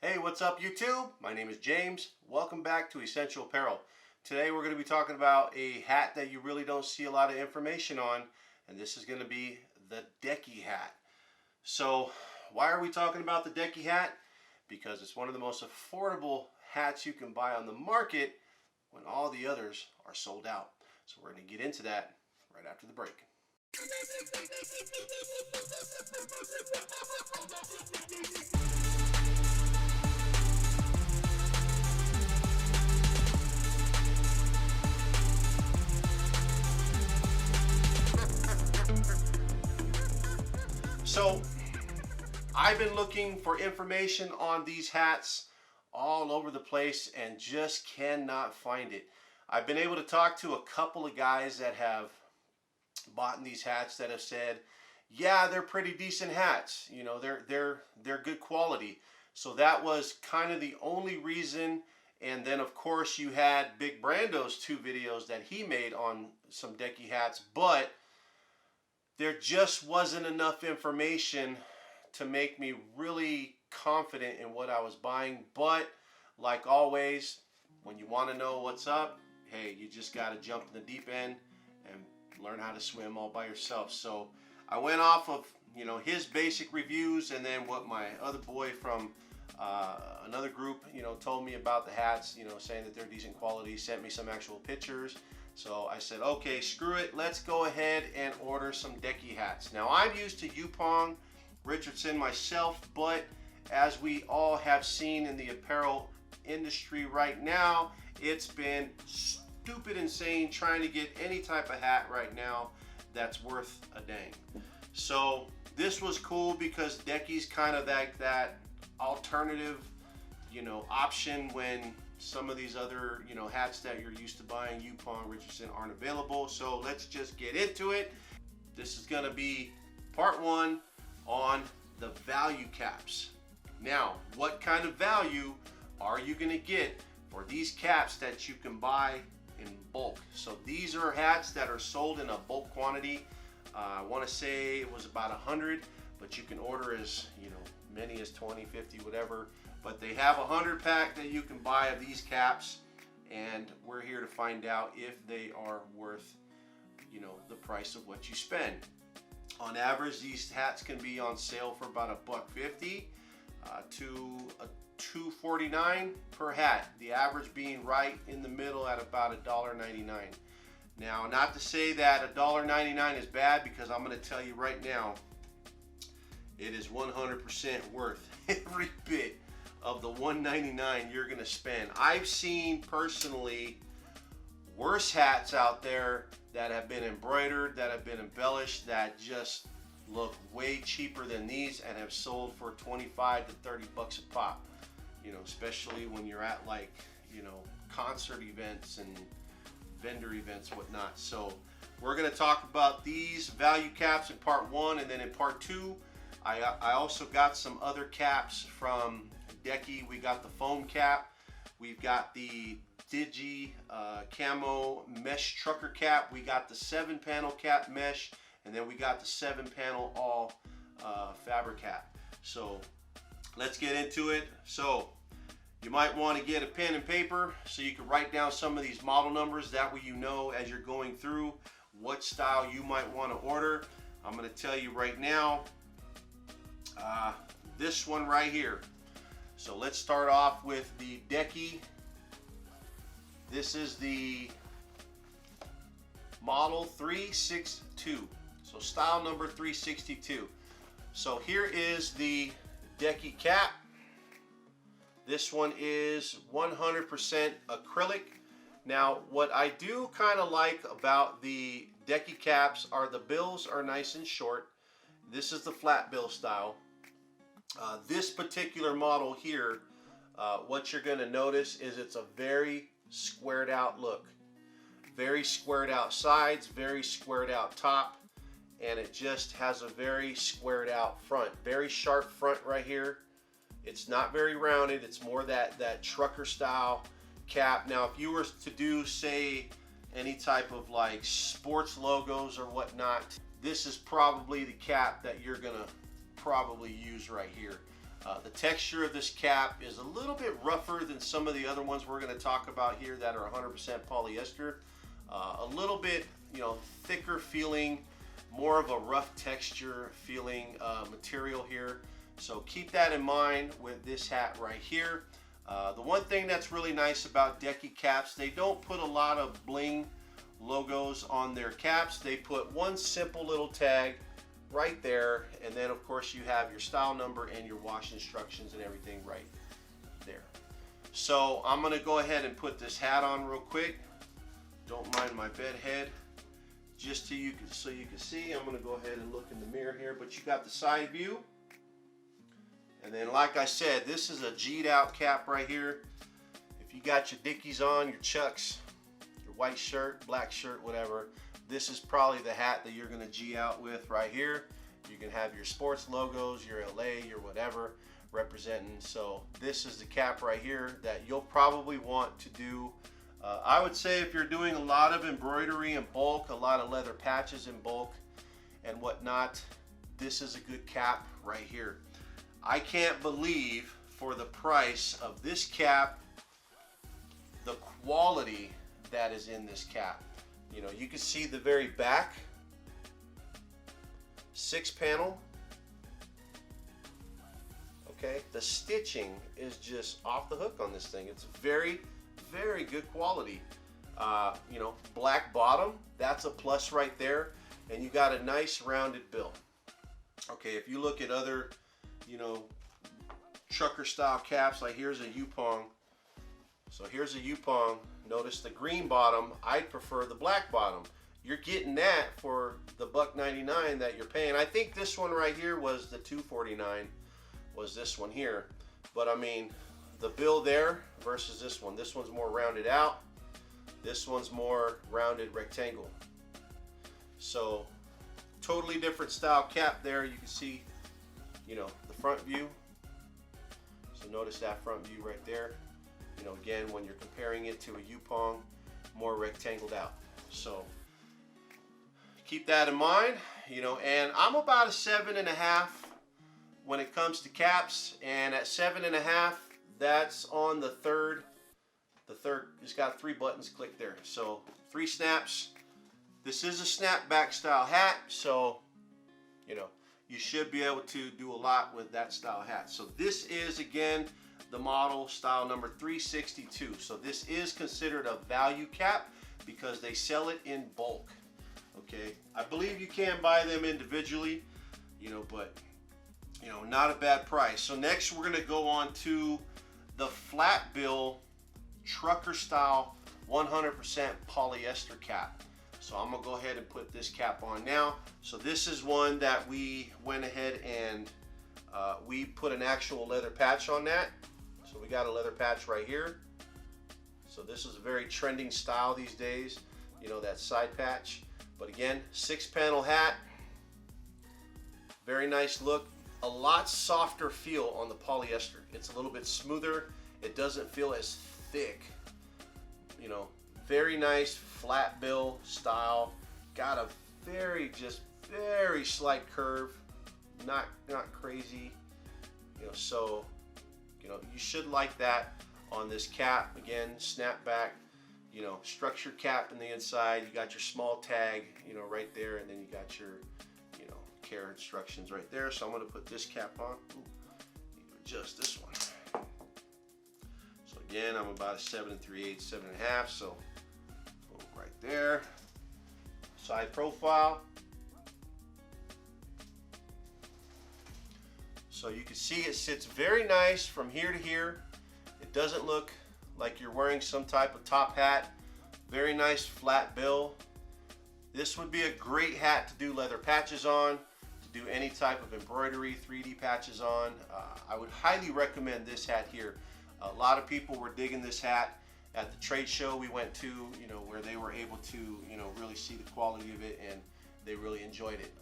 Hey, what's up YouTube? My name is James. Welcome back to Essential Apparel. Today we're going to be talking about a hat that you really don't see a lot of information on, and this is going to be the Decky hat. So why are we talking about the Decky hat? Because it's one of the most affordable hats you can buy on the market when all the others are sold out. So we're going to get into that right after the break. So I've been looking for information on these hats all over the place and just cannot find it. I've been able to talk to a couple of guys that have bought these hats that have said, yeah, they're pretty decent hats. You know, they're good quality. So that was kind of the only reason. And then of course you had Big Brando's 2 videos that he made on some Decky hats, but there just wasn't enough information to make me really confident in what I was buying. But like always, when you want to know what's up, hey, you just got to jump in the deep end and learn how to swim all by yourself. So I went off of, you know, his basic reviews, and then what my other boy from another group, you know, told me about the hats, you know, saying that they're decent quality, sent me some actual pictures. So I said, okay, screw it, let's go ahead and order some Decky hats. Now I'm used to Yupon, Richardson myself, but as we all have seen in the apparel industry right now, it's been stupid insane trying to get any type of hat right now that's worth a dang. So this was cool because Decky's kind of that alternative, you know, option when some of these other, you know, hats that you're used to buying, Yupon, Richardson, aren't available. So let's just get into it. This is going to be part 1 on the value caps. Now, what kind of value are you going to get for these caps that you can buy in bulk? So these are hats that are sold in a bulk quantity. I want to say it was about 100, but you can order as, you know, many as 20, 50, whatever. But they have a 100 pack that you can buy of these caps, and we're here to find out if they are worth, you know, the price of what you spend. On average, these hats can be on sale for about $1.50 to $2.49 per hat. The average being right in the middle at about $1.99. Now, not to say that $1.99 is bad, because I'm going to tell you right now, it is 100% worth every bit of the $1.99 you're going to spend. I've seen personally worse hats out there that have been embroidered, that have been embellished, that just look way cheaper than these and have sold for 25 to 30 bucks a pop. You know, especially when you're at, like, you know, concert events and vendor events, whatnot. So we're going to talk about these value caps in part 1, and then in part 2 I also got some other caps from Decky. We got the foam cap, we've got the Digi camo mesh trucker cap, we got the 7-panel cap mesh, and then we got the 7-panel all fabric cap. So let's get into it. So you might want to get a pen and paper so you can write down some of these model numbers. That way you know as you're going through what style you might want to order. I'm going to tell you right now, this one right here. So let's start off with the Decky. This is the model 362. So style number 362. So here is the Decky cap. This one is 100% acrylic. Now, what I do kind of like about the Decky caps are the bills are nice and short. This is the flat bill style. This particular model here, what you're going to notice is it's a very squared out look. Very squared out sides, very squared out top, and it just has a very squared out front. Very sharp front right here. It's not very rounded. It's more that trucker style cap. Now, if you were to do, say, any type of like sports logos or whatnot, this is probably the cap that you're gonna probably use right here. The texture of this cap is a little bit rougher than some of the other ones we're going to talk about here that are 100% polyester. A little bit, thicker feeling, more of a rough texture feeling material here. So keep that in mind with this hat right here. The one thing that's really nice about Decky caps, they don't put a lot of bling logos on their caps. They put one simple little tag right there, and then of course you have your style number and your wash instructions and everything right there. So I'm going to go ahead and put this hat on real quick. Don't mind my bed head, just so you can see. I'm going to go ahead and look in the mirror here, but you got the side view. And then, like I said, this is a G'd out cap right here. If you got your Dickies on, your Chucks, your white shirt, black shirt, whatever, this is probably the hat that you're going to G out with right here. You can have your sports logos, your LA, your whatever representing. So this is the cap right here that you'll probably want to do. I would say if you're doing a lot of embroidery in bulk, a lot of leather patches in bulk and whatnot, this is a good cap right here. I can't believe for the price of this cap, the quality that is in this cap. You can see the very back, 6-panel. Okay, the stitching is just off the hook on this thing. It's very, very good quality. Black bottom, that's a plus right there. And you got a nice rounded bill. Okay, if you look at other trucker style caps, like here's a Yupong. So here's a Yupong. Notice the green bottom. I'd prefer the black bottom. You're getting that for the $1.99 that you're paying. I think this one right here was the $2.49, was this one here. But I mean, the bill there versus this one. This one's more rounded out. This one's more rounded rectangle. So totally different style cap there. You can see, the front view. So notice that front view right there. Again, when you're comparing it to a Yupong, more rectangled out. So keep that in mind, and I'm about a 7.5 when it comes to caps, and at 7.5, that's on the third. The third, it's got 3 buttons, click there. So 3 snaps. This is a snapback style hat, so you should be able to do a lot with that style hat. So this is, again, the model style number 362. So this is considered a value cap because they sell it in bulk. Okay, I believe you can buy them individually, but not a bad price. So next we're going to go on to the flat bill trucker style 100% polyester cap. So I'm gonna go ahead and put this cap on now. So this is one that we went ahead and we put an actual leather patch on that. So we got a leather patch right here. So this is a very trending style these days, that side patch. But again, 6-panel hat, very nice look. A lot softer feel on the polyester. It's a little bit smoother. It doesn't feel as thick. Very nice flat bill style. Got a very slight curve. Not crazy. So you should like that on this cap. Again, snap back. Structured cap in the inside. You got your small tag, right there, and then you got your, care instructions right there. So I'm going to put this cap on. Ooh, need to adjust this one. So again, I'm about a 7 3/8, 7.5. So boom, right there. Side profile. So you can see it sits very nice from here to here. It doesn't look like you're wearing some type of top hat. Very nice flat bill. This would be a great hat to do leather patches on, to do any type of embroidery, 3D patches on. I would highly recommend this hat here. A lot of people were digging this hat at the trade show we went to, where they were able to, really see the quality of it, and they really enjoyed it.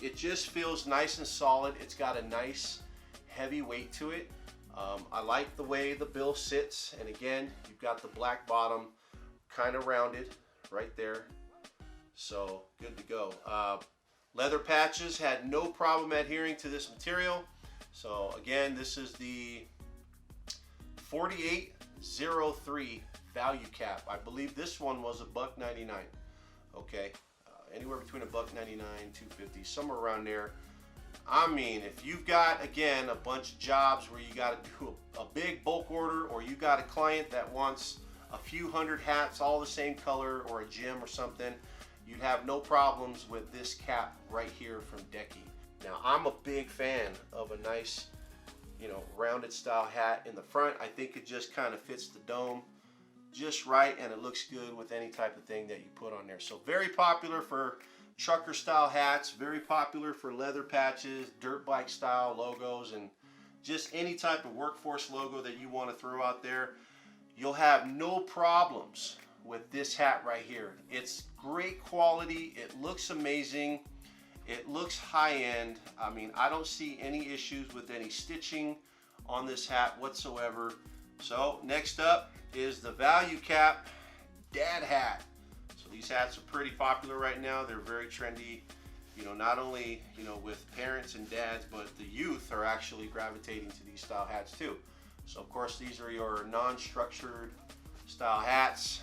It just feels nice and solid. It's got a nice heavy weight to it. I like the way the bill sits, and again, you've got the black bottom kind of rounded right there. So good to go. Leather patches had no problem adhering to this material. So again, this is the 4803 value cap. I believe this one was $1.99. Okay, anywhere between $1.99, $2.50, somewhere around there. I mean, if you've got, again, a bunch of jobs where you got to do a big bulk order, or you got a client that wants a few hundred hats all the same color, or a gym or something, you'd have no problems with this cap right here from Decky. Now, I'm a big fan of a nice, you know, rounded style hat in the front. I think it just kind of fits the dome just right, and it looks good with any type of thing that you put on there. So very popular for trucker style hats, very popular for leather patches, dirt bike style logos, and just any type of workforce logo that you want to throw out there. You'll have no problems with this hat right here. It's great quality, it looks amazing, it looks high-end. I mean, I don't see any issues with any stitching on this hat whatsoever. So next up is the value cap dad hat. So these hats are pretty popular right now. They're very trendy, you know, not only, you know, with parents and dads, but the youth are actually gravitating to these style hats too. So of course, these are your non-structured style hats.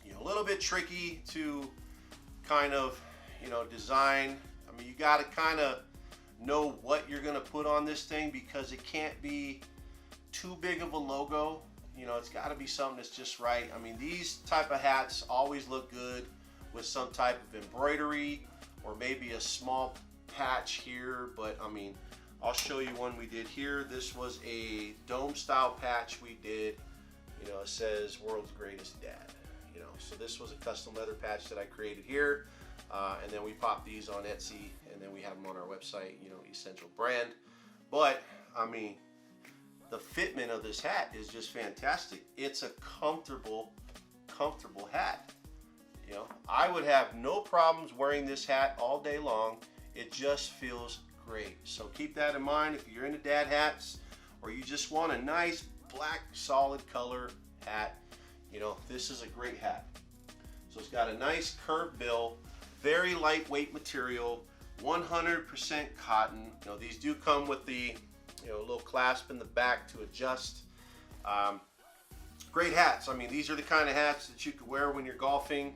You know, a little bit tricky to kind of, you know, design. I mean, you got to kind of know what you're going to put on this thing, because it can't be too big of a logo. You know, it's got to be something that's just right. I mean, these type of hats always look good with some type of embroidery, or maybe a small patch here. But I mean, I'll show you one we did here. This was a dome style patch we did. You know, it says "World's Greatest Dad." You know, so this was a custom leather patch that I created here. And then we pop these on Etsy, and then we have them on our website, you know, ESENTL brand. But I mean, the fitment of this hat is just fantastic. It's a comfortable hat. You know, I would have no problems wearing this hat all day long. It just feels great. So keep that in mind if you're into dad hats, or you just want a nice black solid color hat. You know, this is a great hat. So it's got a nice curved bill, very lightweight material, 100% cotton. You know, these do come with the, you know, a little clasp in the back to adjust. Great hats. I mean, these are the kind of hats that you could wear when you're golfing.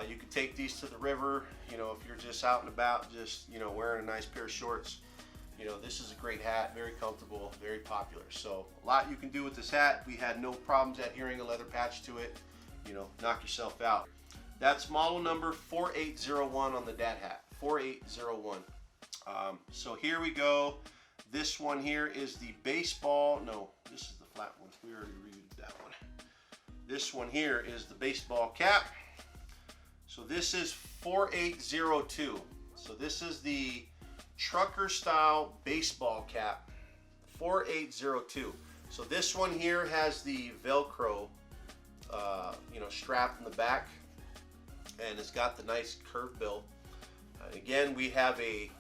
You could take these to the river, you know, if you're just out and about, just, you know, wearing a nice pair of shorts. You know, this is a great hat, very comfortable, very popular. So a lot you can do with this hat. We had no problems adhering a leather patch to it. You know, knock yourself out. That's model number 4801 on the dad hat, 4801. So here we go. This one here is the baseball, no, this is the flat one. We already reviewed that one. This one here is the baseball cap. So this is 4802. So this is the trucker style baseball cap, 4802. So this one here has the Velcro, you know, strap in the back, and it's got the nice curved bill. Again, we have a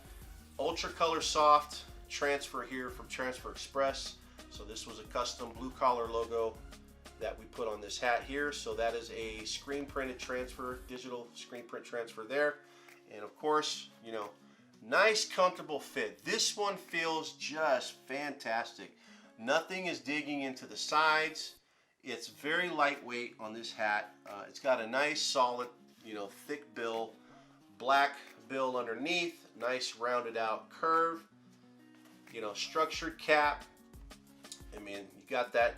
ultra color soft transfer here from Transfer Express. So this was a custom blue collar logo that we put on this hat here. So that is a screen printed transfer, digital screen print transfer there. And of course, you know, nice comfortable fit. This one feels just fantastic. Nothing is digging into the sides. It's very lightweight on this hat. It's got a nice solid, you know, thick bill, black bill underneath, nice rounded out curve, you know, structured cap. I mean, you got that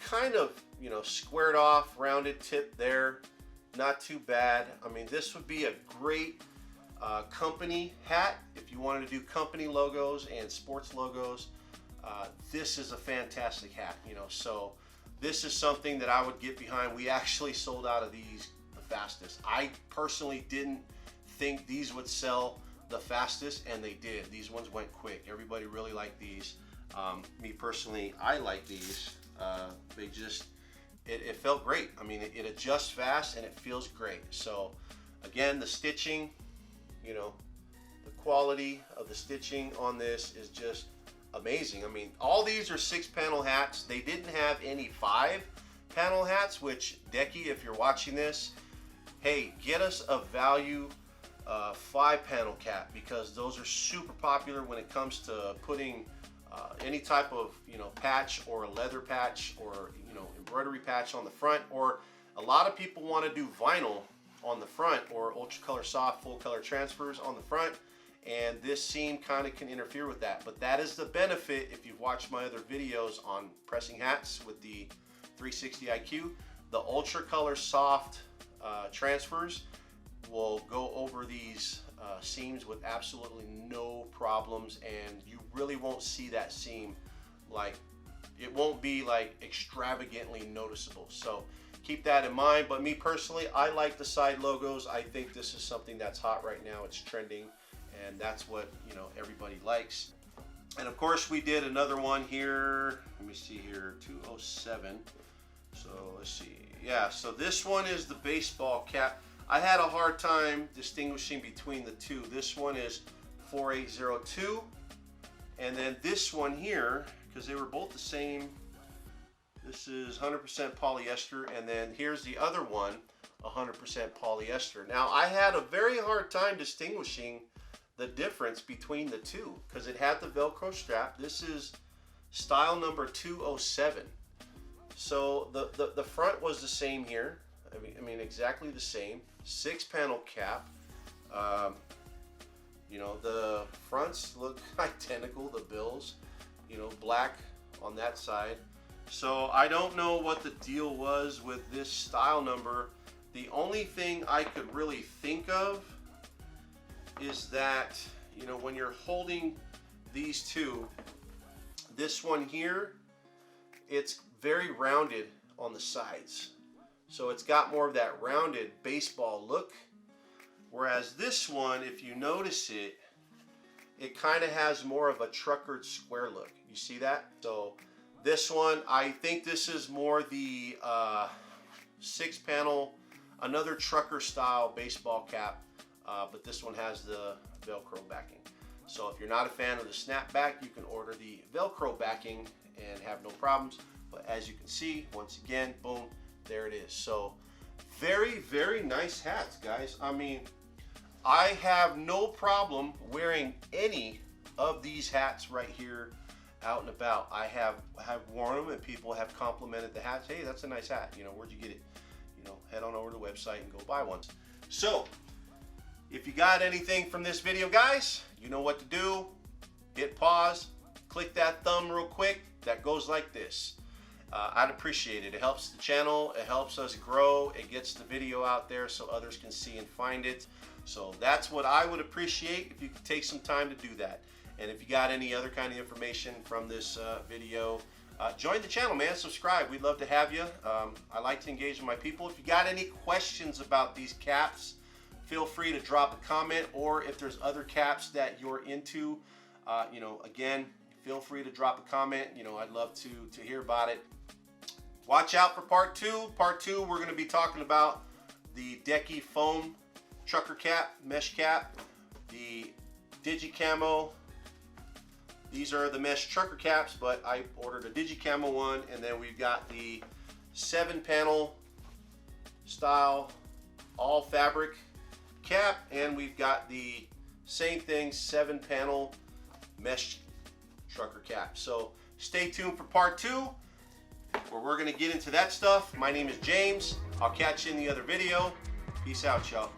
kind of, you know, squared off rounded tip there, not too bad. I mean, this would be a great company hat if you wanted to do company logos and sports logos. This is a fantastic hat, you know, so this is something that I would get behind. We actually sold out of these the fastest. I personally didn't think these would sell the fastest, and they did. These ones went quick. Everybody really liked these. Me personally, I like these. They just, it felt great. I mean, it adjusts fast and it feels great. So again, the stitching, you know, the quality of the stitching on this is just amazing. I mean, all these are 6-panel hats. They didn't have any 5-panel hats, which Decky, if you're watching this, hey, get us a value 5-panel cap, because those are super popular when it comes to putting any type of, you know, patch or a leather patch or, you know, embroidery patch on the front. Or a lot of people want to do vinyl on the front, or ultra color soft full color transfers on the front, and this seam kind of can interfere with that. But that is the benefit. If you've watched my other videos on pressing hats with the 360 IQ, the ultra color soft transfers will go over these seams with absolutely no problems, and you really won't see that seam, like, it won't be like extravagantly noticeable. So keep that in mind. But me personally, I like the side logos. I think this is something that's hot right now. It's trending, and that's what, you know, everybody likes. And of course we did another one here. Let me see here, 207. So let's see. Yeah, so this one is the baseball cap. I had a hard time distinguishing between the two. This one is 4802, and then this one here, because they were both the same. This is 100% polyester, and then here's the other one, 100% polyester. Now, I had a very hard time distinguishing the difference between the two, because it had the Velcro strap. This is style number 207. So the front was the same here. I mean exactly the same. 6-panel cap. You know, the fronts look identical, the bills, you know, black on that side. So I don't know what the deal was with this style number. The only thing I could really think of is that, you know, when you're holding these two, this one here, it's very rounded on the sides. So it's got more of that rounded baseball look. Whereas this one, if you notice it, it kind of has more of a truckered square look. You see that? So this one, I think this is more the 6-panel, another trucker style baseball cap, but this one has the Velcro backing. So if you're not a fan of the snapback, you can order the Velcro backing and have no problems. But as you can see, once again, boom, there it is. So very, very nice hats, guys. I mean, I have no problem wearing any of these hats right here out and about. I have worn them, and people have complimented the hats. Hey, that's a nice hat. You know, where'd you get it? You know, head on over to the website and go buy one. So if you got anything from this video, guys, you know what to do. Hit pause, click that thumb real quick. That goes like this. I'd appreciate it. It helps the channel, it helps us grow, it gets the video out there so others can see and find it. So that's what I would appreciate, if you could take some time to do that. And if you got any other kind of information from this video, join the channel, man. Subscribe. We'd love to have you. I like to engage with my people. If you got any questions about these caps, feel free to drop a comment, or if there's other caps that you're into, you know, again, feel free to drop a comment. You know, I'd love to hear about it. Watch out for part 2. Part 2, we're going to be talking about the Decky foam trucker cap, mesh cap, the Digicamo. These are the mesh trucker caps, but I ordered a Digicamo one, and then we've got the 7-panel style all fabric cap, and we've got the same thing, 7-panel mesh trucker cap. So stay tuned for part 2, where we're going to get into that stuff. My name is James. I'll catch you in the other video. Peace out, y'all.